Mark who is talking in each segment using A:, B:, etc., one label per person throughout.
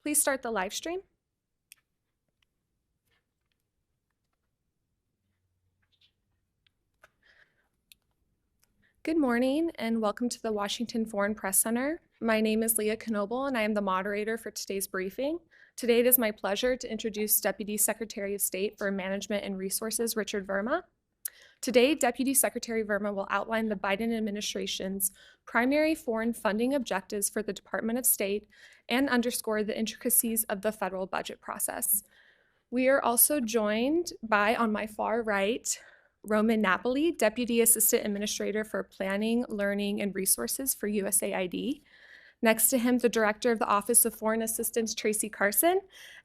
A: Please start the live stream. Good morning and welcome to the Washington Foreign Press Center. My name is Leah Knoble and I am the moderator for today's briefing. Today it is my pleasure to introduce Deputy Secretary of State for Management and Resources, Richard Verma. Today, Deputy Secretary Verma will outline the Biden administration's primary foreign funding objectives for the Department of State and underscore the intricacies of the federal budget process. We are also joined by, on my far right, Roman Napoli, Deputy Assistant Administrator for Planning, Learning, and Resources for USAID. Next to him, the Director of the Office of Foreign Assistance, Tracy Carson,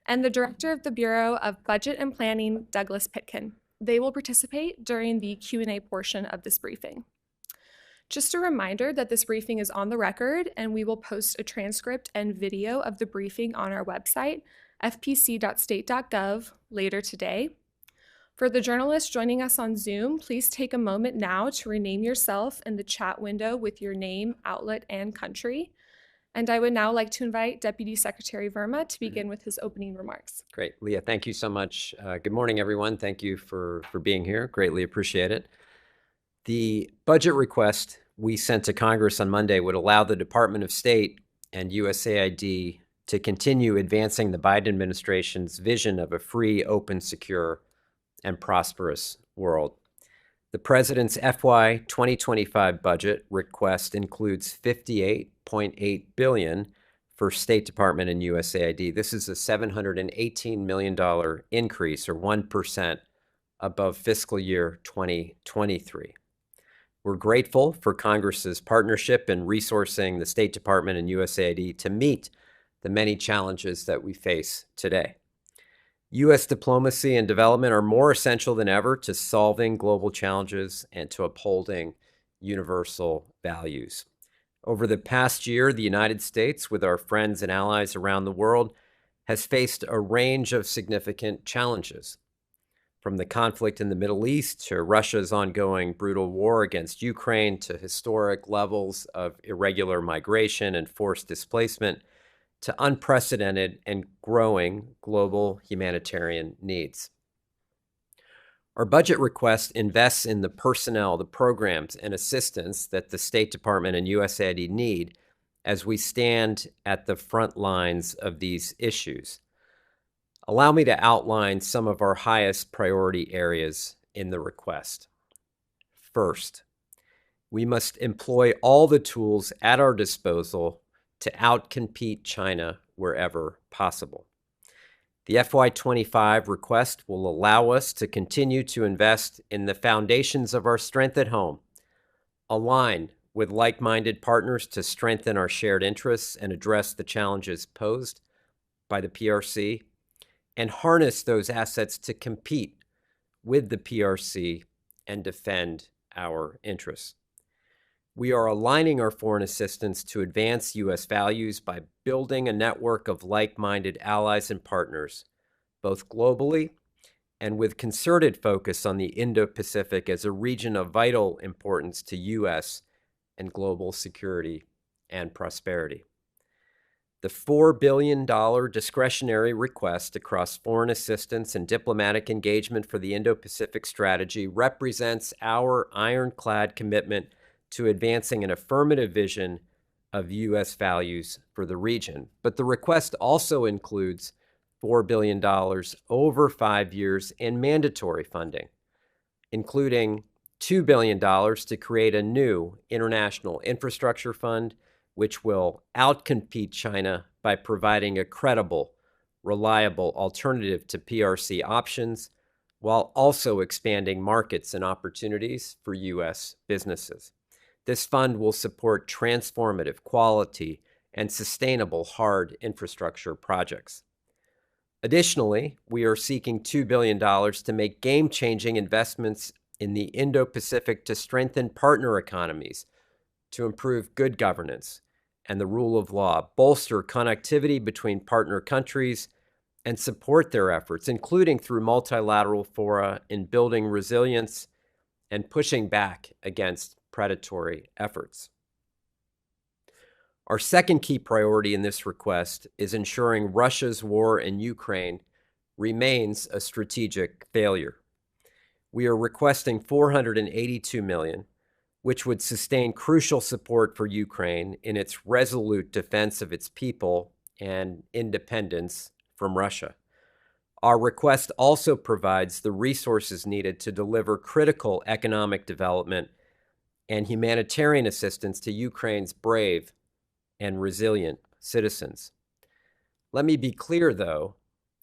A: and the Director of the Bureau of Budget and Planning, Douglas Pitkin. They will participate during the Q&A portion of this briefing. Just a reminder that this briefing is on the record, and we will post a transcript and video of the briefing on our website, fpc.state.gov, later today. For the journalists joining us on Zoom, please take a moment now to rename yourself in the chat window with your name, outlet, and country. And I would now like to invite Deputy Secretary Verma to begin with his opening remarks.
B: Great. Leah, thank you so much. Good morning, everyone. Thank you for being here. Greatly appreciate it. The budget request we sent to Congress on Monday would allow the Department of State and USAID to continue advancing the Biden administration's vision of a free, open, secure, and prosperous world. The President's FY2025 budget request includes $58.8 billion for State Department and USAID. This is a $718 million increase, or 1% above fiscal year 2023. We're grateful for Congress's partnership in resourcing the State Department and USAID to meet the many challenges that we face today. U.S. diplomacy and development are more essential than ever to solving global challenges and to upholding universal values. Over the past year, the United States, with our friends and allies around the world, has faced a range of significant challenges. From the conflict in the Middle East to Russia's ongoing brutal war against Ukraine to historic levels of irregular migration and forced displacement, to unprecedented and growing global humanitarian needs. Our budget request invests in the personnel, the programs, and assistance that the State Department and USAID need as we stand at the front lines of these issues. Allow me to outline some of our highest priority areas in the request. First, we must employ all the tools at our disposal to outcompete China wherever possible. The FY25 request will allow us to continue to invest in the foundations of our strength at home, align with like-minded partners to strengthen our shared interests and address the challenges posed by the PRC, and harness those assets to compete with the PRC and defend our interests. We are aligning our foreign assistance to advance U.S. values by building a network of like-minded allies and partners, both globally and with concerted focus on the Indo-Pacific as a region of vital importance to U.S. and global security and prosperity. The $4 billion discretionary request across foreign assistance and diplomatic engagement for the Indo-Pacific strategy represents our ironclad commitment to advancing an affirmative vision of U.S. values for the region. But the request also includes $4 billion over 5 years in mandatory funding, including $2 billion to create a new international infrastructure fund, which will outcompete China by providing a credible, reliable alternative to PRC options, while also expanding markets and opportunities for U.S. businesses. This fund will support transformative, quality, and sustainable hard infrastructure projects. Additionally, we are seeking $2 billion to make game-changing investments in the Indo-Pacific to strengthen partner economies, to improve good governance and the rule of law, bolster connectivity between partner countries, and support their efforts, including through multilateral fora in building resilience and pushing back against predatory efforts. Our second key priority in this request is ensuring Russia's war in Ukraine remains a strategic failure. We are requesting $482 million, which would sustain crucial support for Ukraine in its resolute defense of its people and independence from Russia. Our request also provides the resources needed to deliver critical economic development and humanitarian assistance to Ukraine's brave and resilient citizens. Let me be clear, though,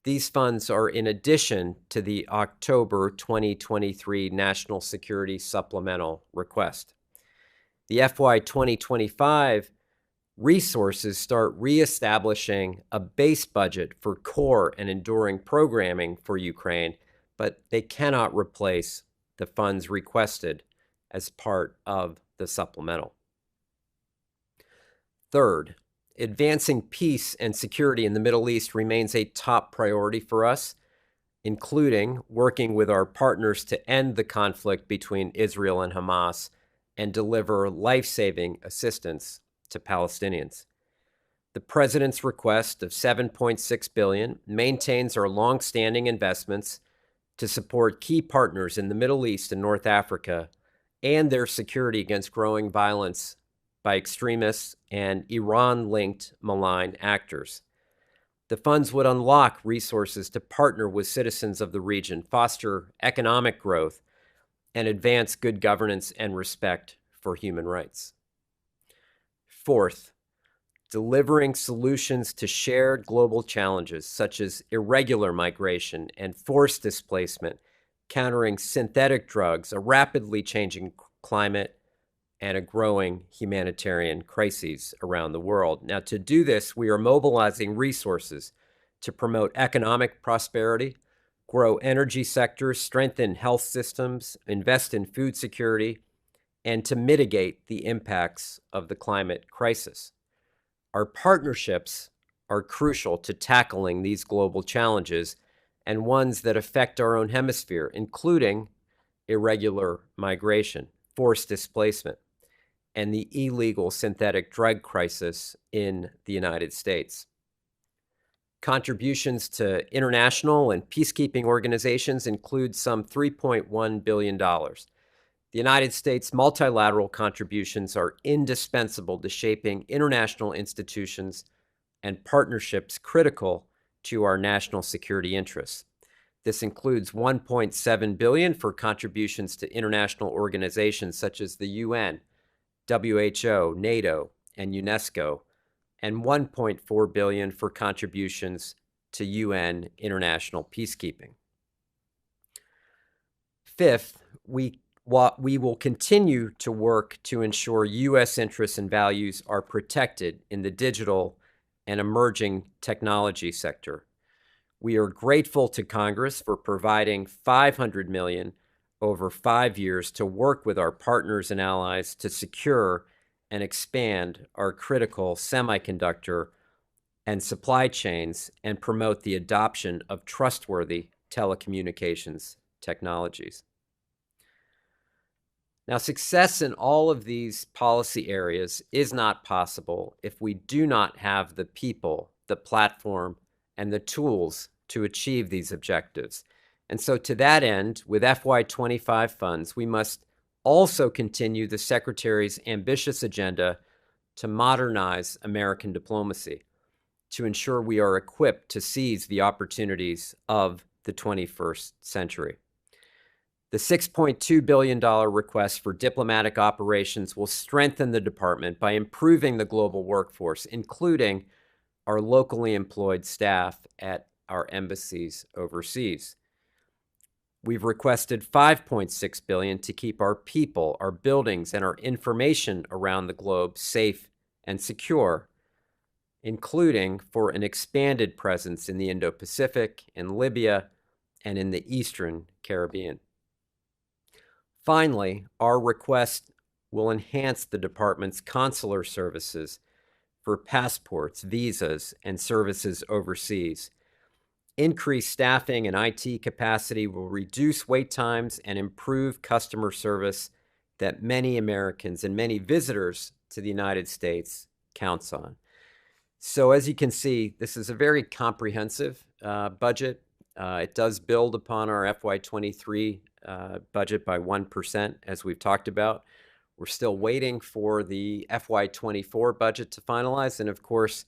B: these funds are in addition to the October 2023 National Security Supplemental request. The FY2025 resources start reestablishing a base budget for core and enduring programming for Ukraine, but they cannot replace the funds requested as part of the supplemental. Third, advancing peace and security in the Middle East remains a top priority for us, including working with our partners to end the conflict between Israel and Hamas and deliver life-saving assistance to Palestinians. The President's request of $7.6 billion maintains our long-standing investments to support key partners in the Middle East and North Africa and their security against growing violence by extremists and Iran-linked malign actors. The funds would unlock resources to partner with citizens of the region, foster economic growth, and advance good governance and respect for human rights. Fourth, delivering solutions to shared global challenges such as irregular migration and forced displacement, countering synthetic drugs, a rapidly changing climate, and a growing humanitarian crises around the world. Now, to do this, we are mobilizing resources to promote economic prosperity, grow energy sectors, strengthen health systems, invest in food security, and to mitigate the impacts of the climate crisis. Our partnerships are crucial to tackling these global challenges and ones that affect our own hemisphere, including irregular migration, forced displacement, and the illegal synthetic drug crisis in the United States. Contributions to international and peacekeeping organizations include some $3.1 billion. The United States' multilateral contributions are indispensable to shaping international institutions and partnerships critical to our national security interests. This includes $1.7 billion for contributions to international organizations such as the UN, WHO, NATO, and UNESCO, and $1.4 billion for contributions to UN international peacekeeping. Fifth, we will continue to work to ensure U.S. interests and values are protected in the digital and emerging technology sector. We are grateful to Congress for providing $500 million over 5 years to work with our partners and allies to secure and expand our critical semiconductor and supply chains and promote the adoption of trustworthy telecommunications technologies. Now, success in all of these policy areas is not possible if we do not have the people, the platform, and the tools to achieve these objectives. And so to that end, with FY25 funds, we must also continue the Secretary's ambitious agenda to modernize American diplomacy, to ensure we are equipped to seize the opportunities of the 21st century. The $6.2 billion request for diplomatic operations will strengthen the department by improving the global workforce, including our locally employed staff at our embassies overseas. We've requested $5.6 billion to keep our people, our buildings, and our information around the globe safe and secure, including for an expanded presence in the Indo-Pacific, in Libya, and in the Eastern Caribbean. Finally, our request will enhance the department's consular services for passports, visas, and services overseas. Increased staffing and IT capacity will reduce wait times and improve customer service that many Americans and many visitors to the United States counts on. So as you can see, this is a very comprehensive budget. It does build upon our FY23 budget by 1%, as we've talked about. We're still waiting for the FY24 budget to finalize, and of course,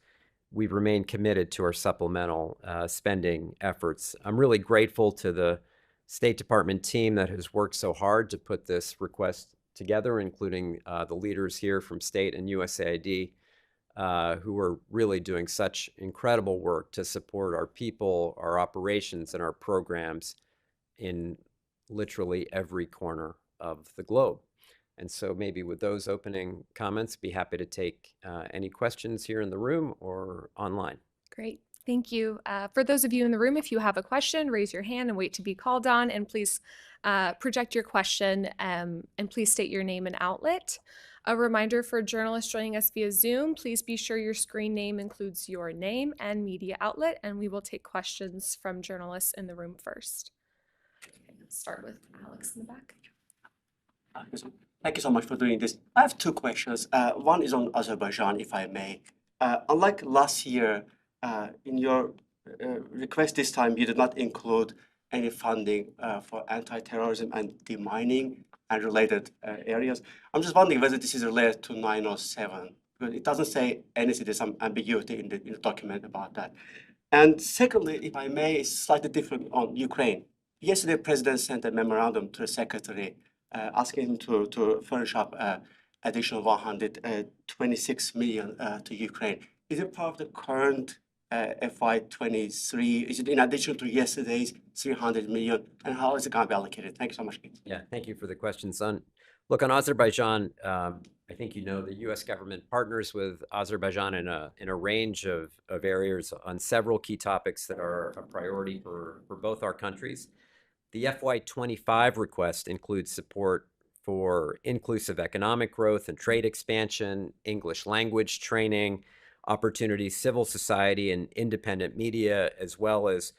B: we remain committed to our supplemental spending efforts. I'm really grateful to the State Department team that has worked so hard to put this request together, including the leaders here from State and USAID, who are really doing such incredible work to support our people, our operations, and our programs in literally every corner of the globe. And so maybe with those opening comments, be happy to take any questions here in the room or online.
A: Great. Thank you. For those of you in the room, if you have a question, raise your hand and wait to be called on, and please project your question and please state your name and outlet. A reminder for journalists joining us via Zoom, please be sure your screen name includes your name and media outlet, and we will take questions from journalists in the room first. Okay, let's start with Alex in the back.
C: Thank you so much for doing this. I have two questions. One is on Azerbaijan, if I may. Unlike last year, in your request this time, you did not include any funding for anti-terrorism and demining and related areas. I'm just wondering whether this is related to 907, because it doesn't say anything. There's some ambiguity in the document about that. And secondly, if I may, it's slightly different on Ukraine. Yesterday, the president sent a memorandum to the secretary asking him to furnish up additional 126 million to Ukraine. Is it part of the current FY23? Is it in addition to yesterday's 300 million? And how is it going to be allocated? Thank you so much.
B: Yeah, thank you for the question, Son. Look, on Azerbaijan, I think you know the U.S. government partners with Azerbaijan in a range of areas on several key topics that are a priority for both our countries. The FY25 request includes support for inclusive economic growth and trade expansion, English language training, opportunities, civil society and independent media, as well as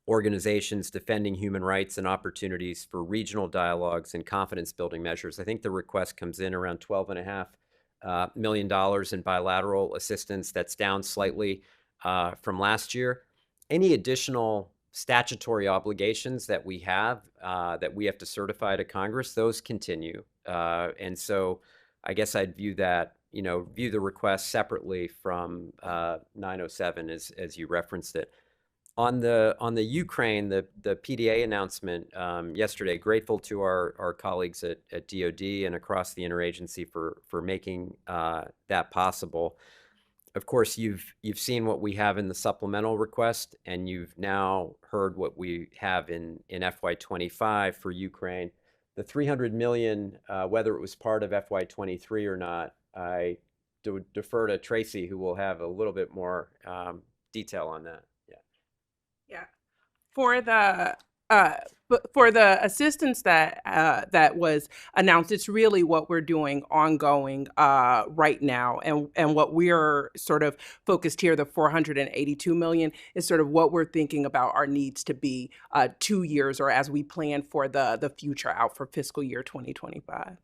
B: organizations defending human rights and opportunities for regional dialogues and confidence building measures. I think the request comes in around $12.5 million in bilateral assistance. That's down slightly from last year. Any additional statutory obligations that we have to certify to Congress, those continue. And so I guess I'd view the request separately from 907 as you referenced it. On the Ukraine, the PDA announcement yesterday, grateful to our colleagues at DOD and across the interagency for making that possible. Of course, you've seen what we have in the supplemental request, and you've now heard what we have in FY25 for Ukraine. The 300 million, whether it was part of FY23 or not, I defer to Tracy, who will have a little bit more detail on that.
D: Yeah, for the assistance that was announced, it's really what we're doing ongoing right now, and what we're sort of focused here. The 482 million is sort of what we're thinking about our needs to be 2 years, or as we plan for the future out for fiscal year 2025.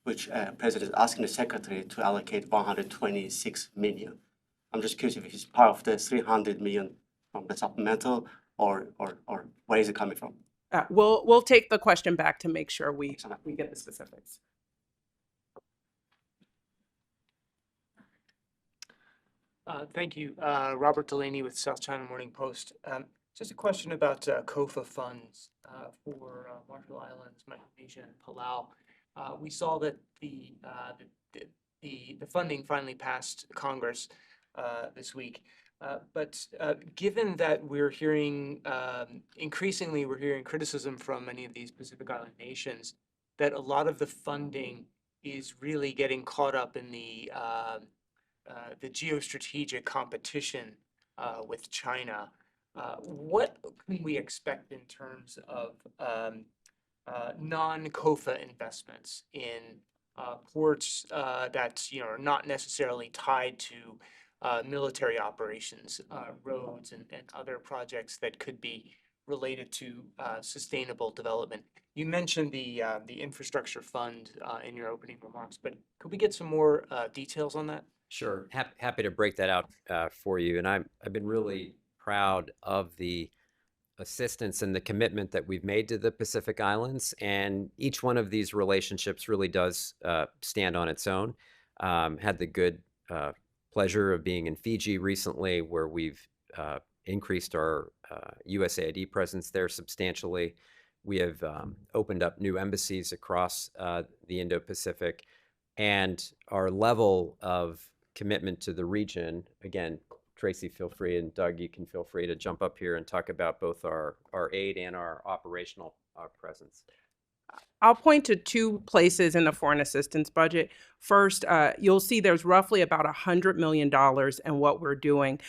C: Which President is asking the Secretary to allocate 126 million. I'm just curious if it's part of the 300 million from the supplemental, or where is it coming from?
D: We'll take the question back to make sure we get the specifics.
E: Thank you. Robert Delaney with South China Morning Post. Just a question about COFA funds for Marshall Islands, Micronesia, and Palau. We saw that the funding finally passed Congress this week, but given that we're hearing increasingly criticism from many of these Pacific Island nations that a lot of the funding is really getting caught up in the geostrategic competition with China. What can we expect in terms of non-COFA investments in ports that are not necessarily tied to military operations, roads and other projects that could be related to sustainable development. You mentioned the infrastructure fund in your opening remarks, but could we get some more details on that?
B: Sure. Happy to break that out for you. And I've been really proud of the assistance and the commitment that we've made to the Pacific Islands. And each one of these relationships really does stand on its own. Had the good pleasure of being in Fiji recently, where we've increased our USAID presence there substantially. We have opened up new embassies across the Indo-Pacific, and our level of commitment to the region, again, Tracy, feel free, and Doug, you can feel free to jump up here and talk about both our aid and our operational presence.
D: I'll point to two places in the foreign assistance budget. First, you'll see there's roughly about $100 million in what we're doing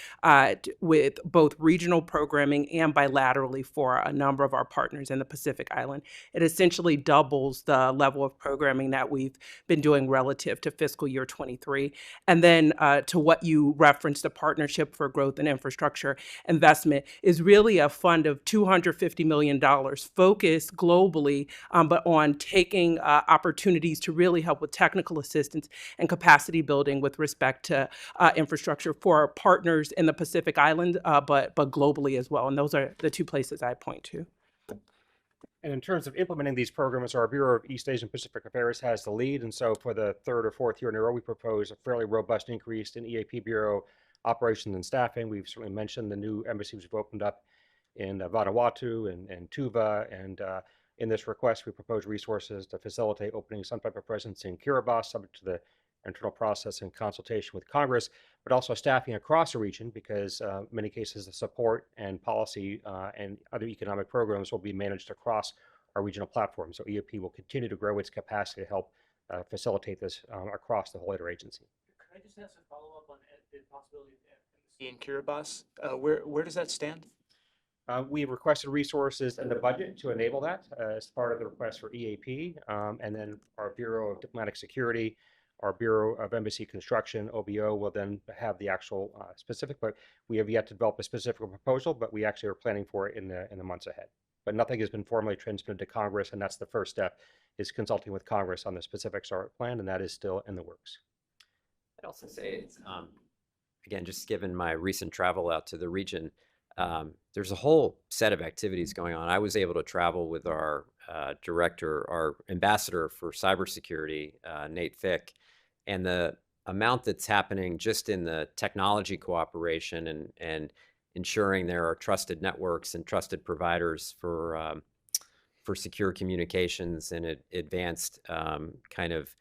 D: with both regional programming and bilaterally for a number of our partners in the Pacific Island. It essentially doubles the level of programming that we've been doing relative to fiscal year 23. And then to what you referenced, the Partnership for Growth and Infrastructure Investment is really a fund of $250 million focused globally, but on taking opportunities to really help with technical assistance and capacity building with respect to infrastructure for our partners in the Pacific Island, but globally as well. And those are the two places I point to.
F: And in terms of implementing these programs, our Bureau of East Asian Pacific Affairs has the lead. And so for the third or fourth year in a row, we propose a fairly robust increase in EAP Bureau operations and staffing. We've certainly mentioned the new embassies we've opened up in Vanuatu and Tuva, and in this request, we propose resources to facilitate opening some type of presence in Kiribati, subject to the internal process and consultation with Congress, but also staffing across the region, because in many cases the support and policy and other economic programs will be managed across our regional platform. So EOP will continue to grow its capacity to help facilitate this across the whole interagency.
E: Could I just ask a follow-up on the possibility of embassy in Kiribati? Where does that stand?
F: We requested resources in the budget to enable that as part of the request for EAP, and then our Bureau of Diplomatic Security, our Bureau of Embassy Construction, OBO, will then have the actual specific, but we have yet to develop a specific proposal, but we actually are planning for it in the months ahead. But nothing has been formally transmitted to Congress, and that's the first step, is consulting with Congress on the specifics of our plan, and that is still in the works.
B: I'd also say it's, again, just given my recent travel out to the region, there's a whole set of activities going on. I was able to travel with our our ambassador for cybersecurity, Nate Fick, and the amount that's happening just in the technology cooperation and ensuring there are trusted networks and trusted providers for secure communications and advanced kind of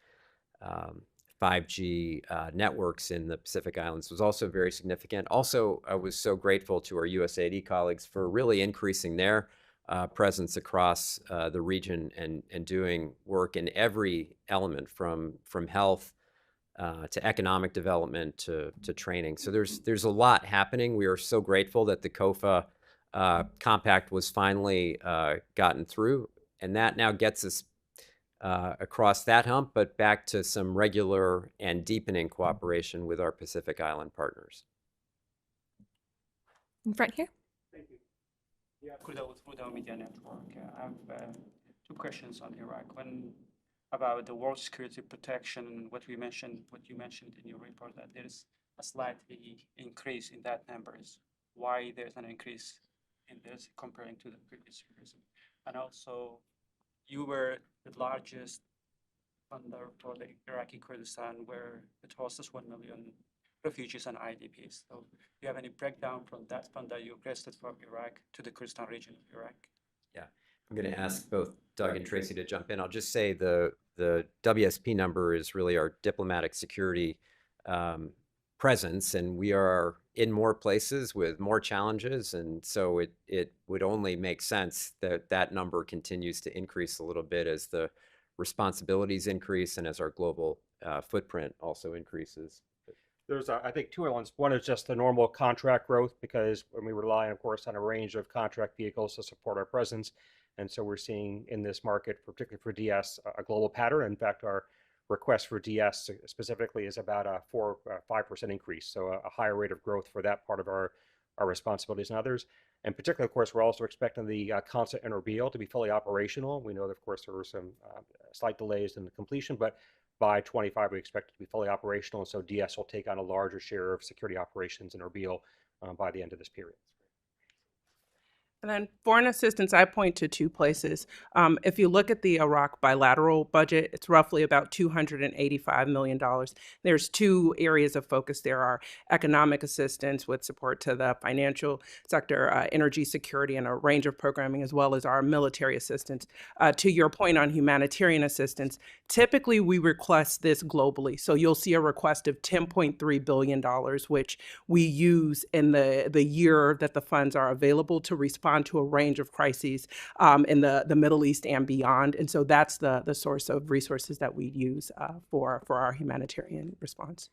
B: 5G networks in the Pacific Islands was also very significant. Also, I was so grateful to our USAID colleagues for really increasing their presence across the region and doing work in every element from health to economic development to training. So there's a lot happening. We are so grateful that the COFA compact was finally gotten through, and that now gets us across that hump, but back to some regular and deepening cooperation with our Pacific Island partners.
A: In front here.
G: Thank you. Yeah, Kuda with Buddha Media Network. I have two questions on Iraq. One about the world security protection, what you mentioned in your report, that there is a slight increase in that numbers. Why there's an increase in this comparing to the previous years? And also, you were the largest funder for the Iraqi Kurdistan, where it hosts 1 million refugees and IDPs. So do you have any breakdown from that fund that you requested from Iraq to the Kurdistan region of Iraq?
B: Yeah, I'm going to ask both Doug and Tracy to jump in. I'll just say the WSP number is really our diplomatic security presence, and we are in more places with more challenges, and so it would only make sense that that number continues to increase a little bit as the responsibilities increase and as our global footprint also increases.
F: There's, I think, two elements. One is just the normal contract growth, because when we rely, of course, on a range of contract vehicles to support our presence, and so we're seeing in this market, particularly for DS, a global pattern. In fact, our request for DS specifically is about a 4 or 5% increase, so a higher rate of growth for that part of our our responsibilities and others. And particularly, of course, we're also expecting the consulate in Erbil to be fully operational. We know that, of course, there were some slight delays in the completion, but by 25, we expect it to be fully operational. And so DS will take on a larger share of security operations in Erbil by the end of this period.
D: And then foreign assistance, I point to two places. If you look at the Iraq bilateral budget, it's roughly about $285 million. There's two areas of focus. There are economic assistance with support to the financial sector, energy security, and a range of programming, as well as our military assistance. To your point on humanitarian assistance, typically we request this globally. So you'll see a request of $10.3 billion, which we use in the year that the funds are available to respond to a range of crises in the Middle East and beyond. And so that's the source of resources that we use for our humanitarian response.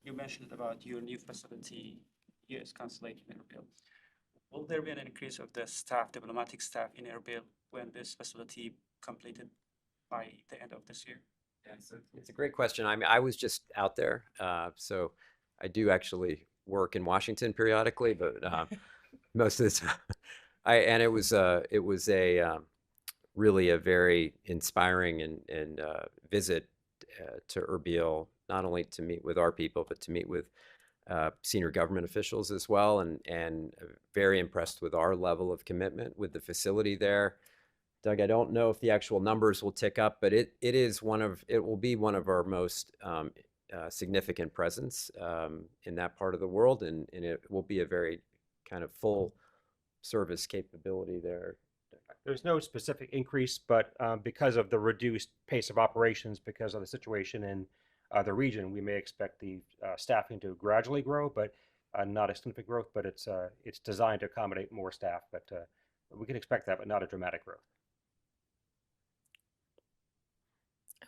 G: You mentioned about your new facility, U.S. Consulate in Erbil. Will there be an increase of the staff, diplomatic staff in Erbil when this facility completed by the end of this year?
B: Yeah, it's a great question. I mean, I was just out there, so I do actually work in Washington periodically, but most of the time, and it was really a very inspiring and visit to Erbil, not only to meet with our people, but to meet with senior government officials as well, and very impressed with our level of commitment with the facility there. Doug, I don't know if the actual numbers will tick up, but it will be one of our most significant presence in that part of the world, and it will be a very kind of full service capability there.
F: There's no specific increase, but because of the reduced pace of operations, because of the situation in the region, we may expect the staffing to gradually grow, but not a significant growth. But it's designed to accommodate more staff. But we can expect that, but not a dramatic growth.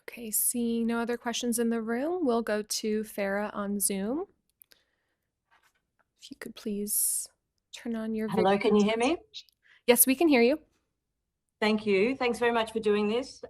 A: Okay, seeing no other questions in the room, we'll go to Farah on Zoom. If you could please turn on your video.
H: Hello, can you hear me?
A: Yes, we can hear you.
H: Thank you. Thanks very much for doing this.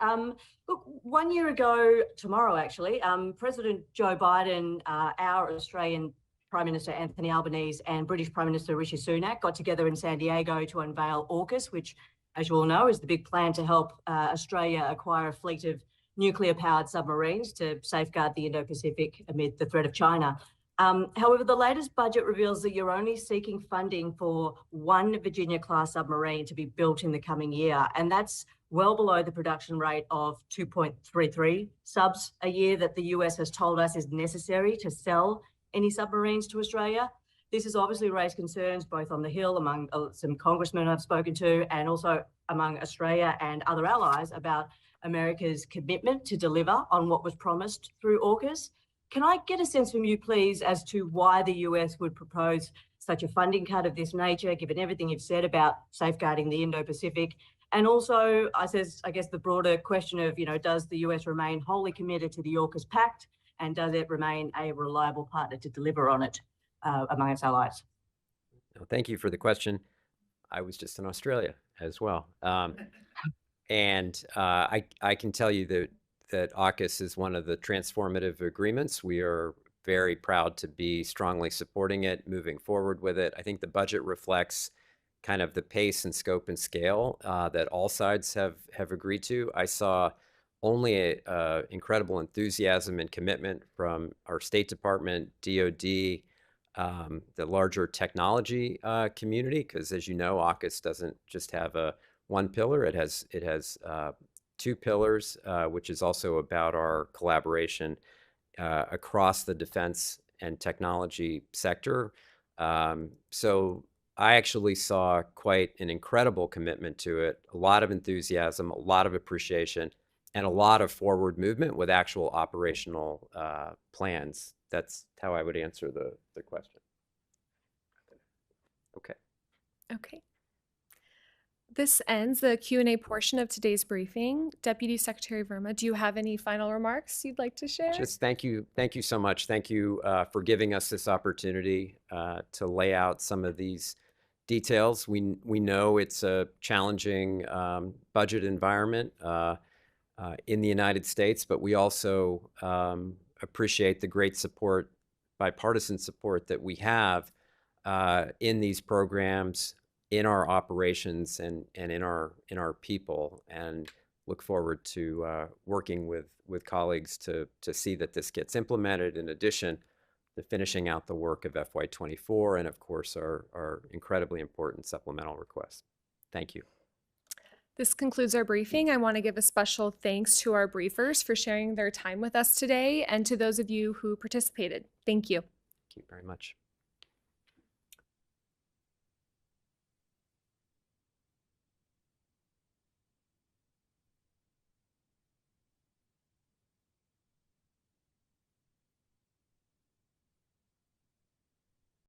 H: Look, 1 year ago, tomorrow actually, President Joe Biden, our Australian Prime Minister Anthony Albanese and British Prime Minister Rishi Sunak got together in San Diego to unveil AUKUS, which, as you all know, is the big plan to help Australia acquire a fleet of nuclear-powered submarines to safeguard the Indo-Pacific amid the threat of China. However, the latest budget reveals that you're only seeking funding for one Virginia-class submarine to be built in the coming year, and that's well below the production rate of 2.33 subs a year that the US has told us is necessary to sell any submarines to Australia. This has obviously raised concerns both on the Hill among some congressmen I've spoken to, and also among Australia and other allies about America's commitment to deliver on what was promised through AUKUS. Can I get a sense from you, please, as to why the US would propose such a funding cut of this nature, given everything you've said about safeguarding the Indo-Pacific? And also, I guess the broader question of, does the US remain wholly committed to the AUKUS Pact, and does it remain a reliable partner to deliver on it among its allies?
B: No, thank you for the question. I was just in Australia as well. And I can tell you that AUKUS is one of the transformative agreements. We are very proud to be strongly supporting it, moving forward with it. I think the budget reflects kind of the pace and scope and scale that all sides have agreed to. I saw only incredible enthusiasm and commitment from our State Department, DOD, the larger technology community, because as you know, AUKUS doesn't just have one pillar. It has two pillars, which is also about our collaboration across the defense and technology sector. So I actually saw quite an incredible commitment to it, a lot of enthusiasm, a lot of appreciation, and a lot of forward movement with actual operational plans. That's how I would answer the question. Okay.
A: Okay. This ends the Q&A portion of today's briefing. Deputy Secretary Verma, do you have any final remarks you'd like to share?
B: Just thank you so much. Thank you for giving us this opportunity to lay out some of these details. We know it's a challenging budget environment in the United States, but we also appreciate the great support, bipartisan support that we have in these programs, in our operations, and in our people, and look forward to working with colleagues to see that this gets implemented, in addition to finishing out the work of FY24 and, of course, our incredibly important supplemental requests. Thank you.
A: This concludes our briefing. I want to give a special thanks to our briefers for sharing their time with us today and to those of you who participated. Thank you.
B: Thank you very much.